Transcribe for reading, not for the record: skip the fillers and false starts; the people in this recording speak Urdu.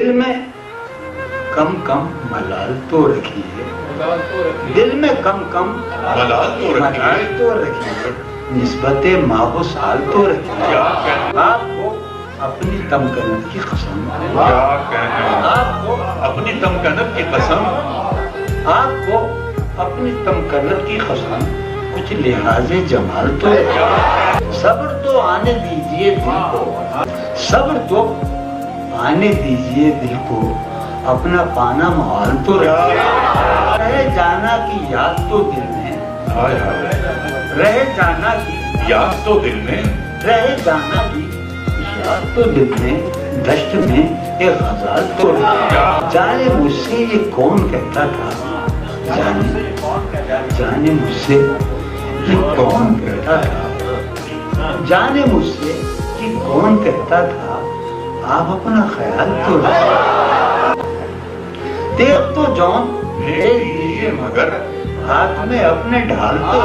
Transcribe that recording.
دل میں کم کم ملال تو رکھیے، دل میں کم کم ملال تو رکھیے، نسبت ماہ و سال تو رکھیے، آپ کو اپنی تمکنت کی قسم، آپ کو اپنی تمکنت کی قسم، آپ کو اپنی تمکنت کی قسم کچھ لحاظ جمال تو صبر تو آنے دیجئے دل کو، صبر تو آنے دیجئے دل کو، اپنا پانا محال تو رہے جانا کی یاد تو دل میں، رہے جانا کی یاد تو دل میں، رہے جانا کی یاد تو دل میں، دشت میں ایک غزال تو جانے مجھ سے یہ کون کہتا تھا، جانے مجھ سے یہ کون کہتا تھا، جانے مجھ سے یہ کون کہتا تھا، آپ اپنا خیال تو دیکھ تو جان بھیج دیجیے مگر ہاتھ میں اپنے ڈھال تو